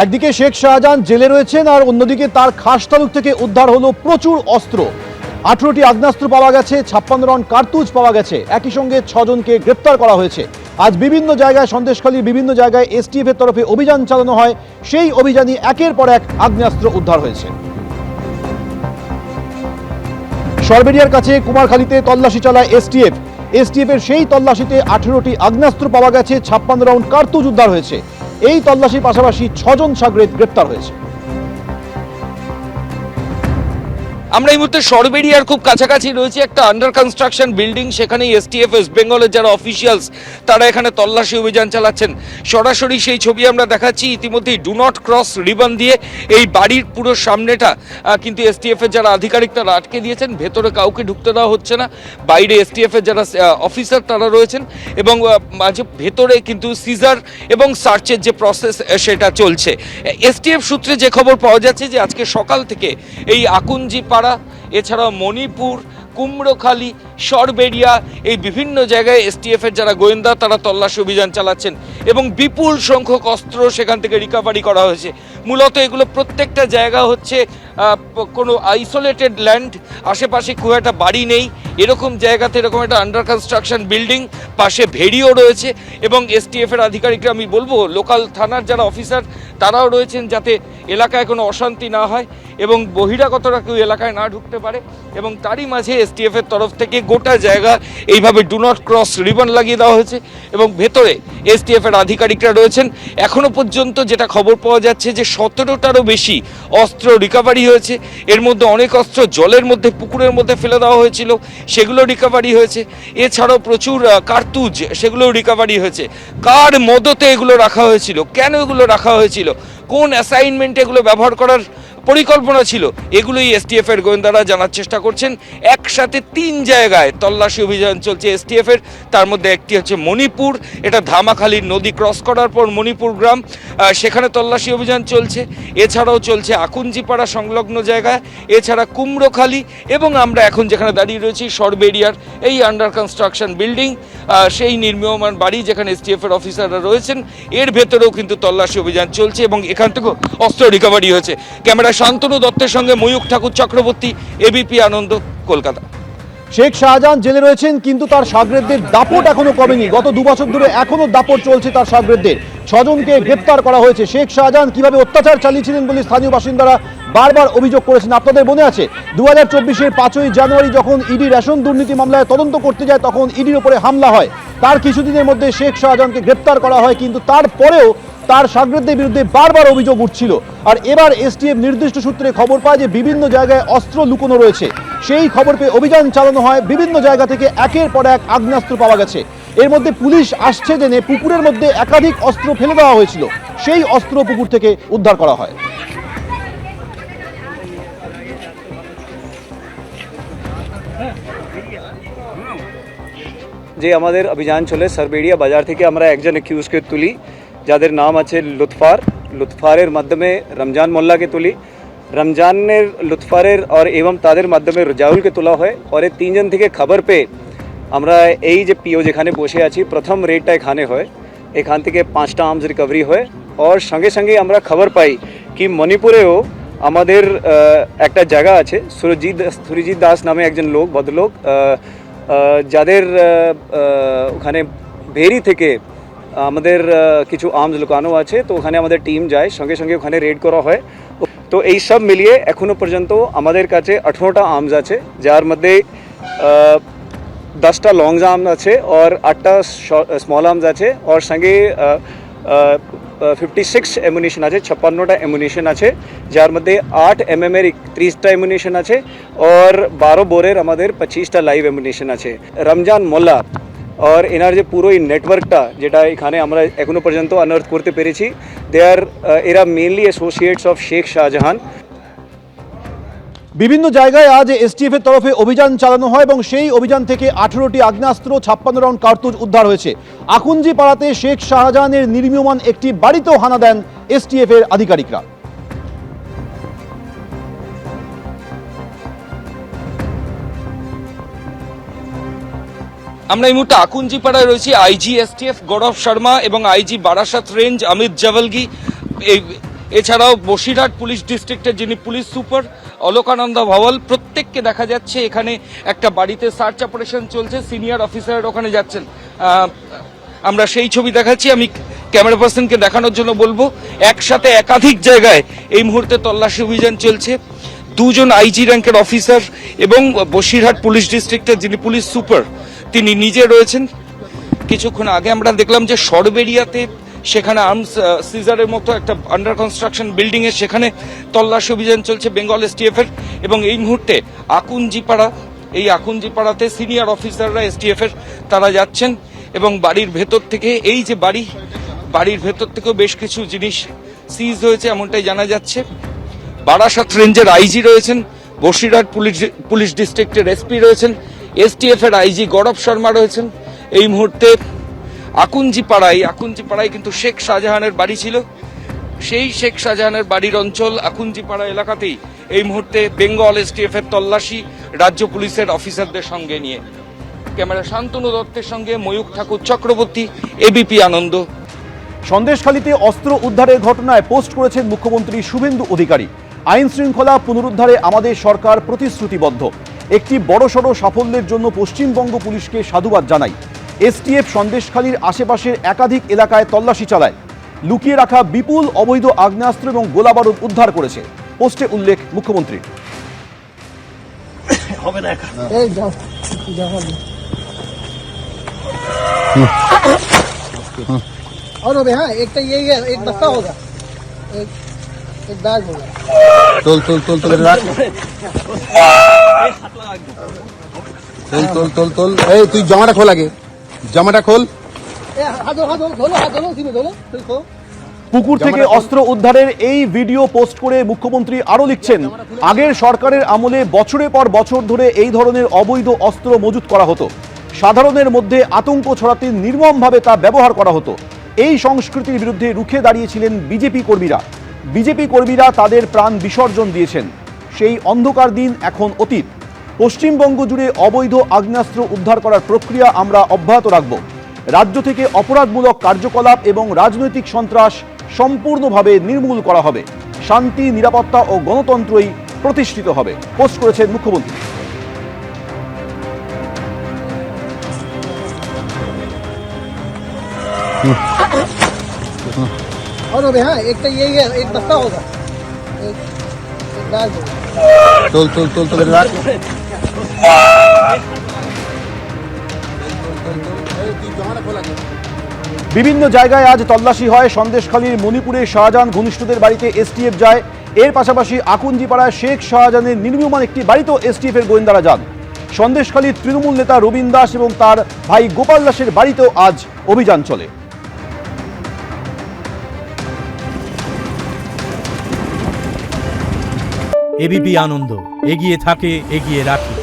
একদিকে শেখ শাহজাহান জেলে রয়েছেন আর অন্যদিকে তার খাসতালুক থেকে উদ্ধার হলো প্রচুর অস্ত্র। 18টি আগ্নেয়াস্ত্র পাওয়া গেছে, 56 রাউন্ড কার্তুজ পাওয়া গেছে, একই সঙ্গে 6 জনকে গ্রেপ্তার করা হয়েছে। আজ বিভিন্ন জায়গায়, সন্দেশখালীর বিভিন্ন জায়গায় এসটিএফ এর তরফে অভিযান চালানো হয়। সেই অভিযানে একের পর এক আগ্নেয়াস্ত্র উদ্ধার হয়েছে। সরবেরিয়ার কাছে কুমারখালীতে তল্লাশি চালায় এসটিএফ এর সেই তল্লাশিতে 18টি আগ্নেয়াস্ত্র পাওয়া গেছে, 56 রাউন্ড কার্তুজ উদ্ধার হয়েছে। এই তল্লাশির পাশাপাশি 6 জন সাগরেদ গ্রেপ্তার হয়েছে। আমরা এই মুহূর্তে সরবেরিয়ার খুব কাছাকাছি রয়েছে একটা আন্ডার কনস্ট্রাকশন বিল্ডিং। সেখানে এসটিএফ ওয়েস্ট বেঙ্গলের যারা অফিসিয়ালস তারা এখানে তল্লাশি অভিযান চালাচ্ছেন। সরাসরি সেই ছবি আমরা দেখাচ্ছি। ইতিমধ্যেই ডু নট ক্রস রিবন দিয়ে এই বাড়ির পুরো সামনেটা কিন্তু এসটিএফ এর যারা আধিকারিক তারা আটকে দিয়েছেন। ভেতরে কাউকে ঢুকতে দেওয়া হচ্ছে না। বাইরে এসটিএফ এর যারা অফিসার তারা রয়েছেন এবং মাঝে ভেতরে কিন্তু সিজার এবং সার্চের যে প্রসেস সেটা চলছে। এসটিএফ সূত্রে যে খবর পাওয়া যাচ্ছে যে আজকে সকাল থেকে এই আকুঞ্জি এছাড়াও মণিপুর, কুমড়োখালী, সরবেরিয়া এই বিভিন্ন জায়গায় এসটিএফ এর যারা গোয়েন্দা তারা তল্লাশি অভিযান চালাচ্ছেন এবং বিপুল সংখ্যক অস্ত্র সেখান থেকে রিকভারি করা হয়েছে। মূলত এগুলো প্রত্যেকটা জায়গা হচ্ছে কোনো আইসোলেটেড ল্যান্ড, আশেপাশে খুব একটা বাড়ি নেই এরকম জায়গাতে এরকম একটা আন্ডার কনস্ট্রাকশন বিল্ডিং, পাশে ভেড়িও রয়েছে এবং এসটিএফ এর আধিকারিকরা আমি বলবো লোকাল থানার যারা অফিসার তারাও রয়েছেন যাতে এলাকায় কোনো অশান্তি না হয় এবং বহিরাগতরা কেউ এলাকায় না ঢুকতে পারে। এবং তারই মাঝে এসটিএফ এর তরফ থেকে গোটা জায়গা এইভাবে ডু নট ক্রস রিবন লাগিয়ে দেওয়া হয়েছে এবং ভেতরে এসটিএফ এর আধিকারিকরা রয়েছেন। এখনো পর্যন্ত যেটা খবর পাওয়া যাচ্ছে যে 17টারও বেশি অস্ত্র রিকভারি হয়েছে। এর মধ্যে অনেক অস্ত্র জলের মধ্যে, পুকুরের মধ্যে ফেলে দেওয়া হয়েছিল, সেগুলো রিকভারি হয়েছে। এছাড়াও প্রচুর কার্তুজ, সেগুলোও রিকভারি হয়েছে। কার মদতে এগুলো রাখা হয়েছিল, কেন এগুলো রাখা হয়েছিল, কোন অ্যাসাইনমেন্টে এগুলো ব্যবহার করার পরিকল্পনা ছিল, এগুলোই এসটিএফ এর গোয়েন্দারা জানার চেষ্টা করছেন। একসাথে 3 জায়গায় তল্লাশি অভিযান চলছে এসটিএফ এর। তার মধ্যে একটি হচ্ছে মণিপুর, এটা ধামাখালীর নদী ক্রস করার পর মণিপুর গ্রাম, সেখানে তল্লাশি অভিযান চলছে। এছাড়াও চলছে আকুঞ্জিপাড়া সংলগ্ন জায়গায়, এছাড়া কুমড়োখালী এবং আমরা এখন যেখানে দাঁড়িয়ে রয়েছি সরবেরিয়ার এই আন্ডার কনস্ট্রাকশন বিল্ডিং, সেই নির্মীয়মান বাড়ি যেখানে এসটিএফ এর অফিসাররা রয়েছেন, এর ভেতরেও কিন্তু তল্লাশি অভিযান চলছে এবং এখান থেকেও অস্ত্র রিকভারি হয়েছে। ক্যামেরা শান্তনু দত্তের সঙ্গে ময়ূখ ঠাকুর চক্রবর্তী, এবিপি আনন্দ, কলকাতা। শেখ শাহজাহান জেলে রয়েছেন কিন্তু তার সাগরেদদের দাপট এখনো কমেনি। গত 2 বছর ধরে এখনো দাপট চলছে তার সাগরেদদের। 6 জনকে গ্রেপ্তার করা হয়েছে। শেখ শাহজাহান কিভাবে অত্যাচার চালিয়েছিলেন বলে স্থানীয় বাসিন্দারা বারবার অভিযোগ করেছেন। আপনাদের মনে আছে 2024-এর 5ই জানুয়ারি যখন ইডি রেশন দুর্নীতি মামলায় তদন্ত করতে যায় তখন ইডির উপরে হামলা হয়। তার কিছুদিনের মধ্যে শেখ শাহজাহানকে গ্রেপ্তার করা হয়, কিন্তু তারপরেও তার সাগরেদদের বিরুদ্ধে বারবার অভিযোগ উঠছিল। আর এবার এসটিএফ নির্দিষ্ট সূত্রে খবর পায় যে বিভিন্ন জায়গায় অস্ত্র লুকোনো রয়েছে। সেই খবর পেয়ে অভিযান চালানো হয়। বিভিন্ন জায়গা থেকে একের পর এক আগ্নেয়াস্ত্র পাওয়া গেছে। এর মধ্যে পুলিশ আসছে জেনে পুকুরের মধ্যে একাধিক অস্ত্র ফেলে দেওয়া হয়েছিল। সেই অস্ত্র পুকুর থেকে উদ্ধার করা হয়। যে আমাদের অভিযান চলে সরবেরিয়া বাজার থেকে আমরা একজন অ্যাকিউজকে তুলি যাদের নাম আছে লুৎফারের মাধ্যমে রমজান মোল্লাকে তুলি, রমজানের লুৎফারের আর এবং তাদের মাধ্যমে রাজাউলকে তোলা হয়। আর এই 3 জন থেকে খবর পেয়ে আমরা এই যে পিও যেখানে বসে আছি প্রথম রেডটা এখানে হয়, এখান থেকে 5টা আর্মস রিকভারি হয়। আর সঙ্গে সঙ্গে আমরা খবর পাই কি মণিপুরেও আমাদের একটা জায়গা আছে সুরজিৎ দাস নামে একজন লোক, ভদ্রলোক, যাদের ওখানে ভেরি থেকে আমাদের কিছু আর্মস লুকানো আছে। তো ওখানে আমাদের টিম যায়, সঙ্গে সঙ্গে ওখানে রেড করা হয়। তো এই সব মিলিয়ে এখনো পর্যন্ত আমাদের কাছে 18টা আর্মস আছে, যার মধ্যে 10টা লং আর্মস আছে আর 8টা স্মল আর্মস আছে। আর সঙ্গে 56 অ্যামুনিশন আছে, 56টা অ্যামুনিশন আছে, যার মধ্যে 8 mm এর 30টা অ্যামুনিশন আছে আর 12 বোরের আমাদের 25টা লাইভ অ্যামুনিশন আছে। রমজান মোল্লা আর এনার যে পুরো এই নেটওয়ার্কটা যেটা এখানে আমরা এখনো পর্যন্ত আনআর্থ করতে পেরেছি, এরা mainly associates of Sheikh Shahjahan. বিভিন্ন জায়গায় আজ এসটিএফ এর তরফে অভিযান চালানো হয় এবং সেই অভিযান থেকে 18টি আগ্নেয়াস্ত্র, 56 রাউন্ড কার্তুজ উদ্ধার হয়েছে। আকুঞ্জি পাড়াতে শেখ শাহজাহানের নির্মীয়মান একটি বাড়িতেও হানা দেন এসটিএফ এর আধিকারিকরা। আমরা এই মুহূর্তে আকুঞ্জিপাড়ায় রয়েছি। আইজি এসটিএফ গৌরব শর্মা এবং আইজি বারাসাত রেঞ্জ অমিত জাভলগি এছাড়াও বসিরহাট পুলিশ ডিস্ট্রিক্টের যিনি পুলিশ সুপার অলোকানন্দ ভাওয়াল, প্রত্যেককে দেখা যাচ্ছে এখানে একটা বাড়িতে সার্চ অপারেশন চলছে, সিনিয়র অফিসার ওখানে যাচ্ছেন। আমরা সেই ছবি দেখাচ্ছি, আমি ক্যামেরা পার্সনকে দেখানোর জন্য বলবো। একসাথে একাধিক জায়গায় এই মুহূর্তে তল্লাশি অভিযান চলছে। দুজন আইজি র্যাঙ্কের অফিসার এবং বসিরহাট পুলিশ ডিস্ট্রিক্টের যিনি পুলিশ সুপার তিনি নিজে রয়েছেন। কিছুক্ষণ আগে আমরা দেখলাম যে সরবেরিয়াতে সেখানে আর্মস সিজারের মতো একটা আন্ডার কনস্ট্রাকশন বিল্ডিং এর সেখানে তল্লাশি অভিযান চলছে বেঙ্গল এসটিএফ এর। এবং এই মুহূর্তে আকুঞ্জিপাড়াতে সিনিয়র অফিসাররা এসটিএফ এর তারা যাচ্ছেন এবং বাড়ির ভেতর থেকে এই যে বাড়ির ভেতর থেকেও বেশ কিছু জিনিস সিজ হয়েছে এমনটাই জানা যাচ্ছে। বারাসাত রেঞ্জের আইজি রয়েছেন, বসিরহাট পুলিশ ডিস্ট্রিক্টের এসপি রয়েছেন, এসটিএফ এর আইজি গৌরব শর্মা রয়েছেন। এই মুহূর্তে আকুঞ্জিপাড়ায় কিন্তু শেখ শাহজাহানের বাড়ি ছিল, সেই শেখ শাহজাহানের বাড়ির অঞ্চল আকুঞ্জিপাড়া এলাকাতেই এই মুহূর্তে বেঙ্গল এসটিএফ এর তল্লাশি রাজ্য পুলিশের অফিসারদের সঙ্গে নিয়ে। ক্যামেরা শান্তনু দত্তের সঙ্গে ময়ূক ঠাকুর চক্রবর্তী, এবিপি আনন্দ। সন্দেশখালীতে অস্ত্র উদ্ধারের ঘটনায় পোস্ট করেছেন মুখ্যমন্ত্রী শুভেন্দু অধিকারী। আইন শৃঙ্খলা পুনরুদ্ধারে আমাদের সরকার প্রতিশ্রুতিবদ্ধ। একটি বড়সড় সাফল্যের জন্য পশ্চিমবঙ্গ পুলিশকে সাধুবাদ জানাই। এসটিএফ সন্দেশখালীর আশেপাশের একাধিক এলাকায় তল্লাশি চালায়, লুকিয়ে রাখা বিপুল অবৈধ আগ্নেয়াস্ত্র এবং গোলাবারুদ উদ্ধার করেছে। পোস্টে উল্লেখ মুখ্যমন্ত্রীর। और हो गया। हाँ, एक तो यही है, एक बस्ता होगा, एक बैग होगा। তোল তোল তোল তোল রাখ তোল তোল তোল তোল এই তুই জামাটা খোল আগে, জামাটা খোল। ए, हाथ धोलो उसी में धोलो, फिर खो। পুকুর থেকে অস্ত্র উদ্ধারের এই ভিডিও পোস্ট করে মুখ্যমন্ত্রী আরো লিখছেন, আগের সরকারের আমলে বছরের পর বছর ধরে এই ধরনের অবৈধ অস্ত্র মজুত করা হতো। সাধারণের মধ্যে আতঙ্ক ছড়াতে নির্মমভাবে তা ব্যবহার করা হতো। এই সংস্কৃতির বিরুদ্ধে রুখে দাঁড়িয়েছিলেন বিজেপি কর্মীরা তাদের প্রাণ বিসর্জন দিয়েছেন। সেই অন্ধকার দিন এখন অতীত। পশ্চিমবঙ্গ জুড়ে অবৈধ আগ্নেয়াস্ত্র উদ্ধার করার প্রক্রিয়া আমরা অব্যাহত রাখব। রাজ্য থেকে অপরাধমূলক কার্যকলাপ এবং রাজনৈতিক সন্ত্রাস সম্পূর্ণভাবে নির্মূল করা হবে। শান্তি, নিরাপত্তা ও গণতন্ত্রই প্রতিষ্ঠিত হবে, পোস্ট করেছেন মুখ্যমন্ত্রী। और हो गया। हाँ, एक तो यही है, एक बस्ता होगा, एक बैग होगा। তোল তোল তোল তোল রাখ তুই জামাটা খোল আগে। বিভিন্ন জায়গায় আজ তল্লাশি হয়। সন্দেশখালীর মণিপুরে শাহজাহান ঘনিষ্ঠদের বাড়িতে এসটিএফ যায়। এর পাশাপাশি আকুঞ্জিপাড়ায় শেখ শাহজাহানের নির্মীয়মান একটি বাড়িতেও এসটিএফ এর গোয়েন্দারা যান। সন্দেশখালীর তৃণমূল নেতা রবীন দাস এবং তার ভাই গোপাল দাসের বাড়িতেও আজ অভিযান চলে। এবিপি আনন্দ, এগিয়ে থাকে, এগিয়ে রাখে।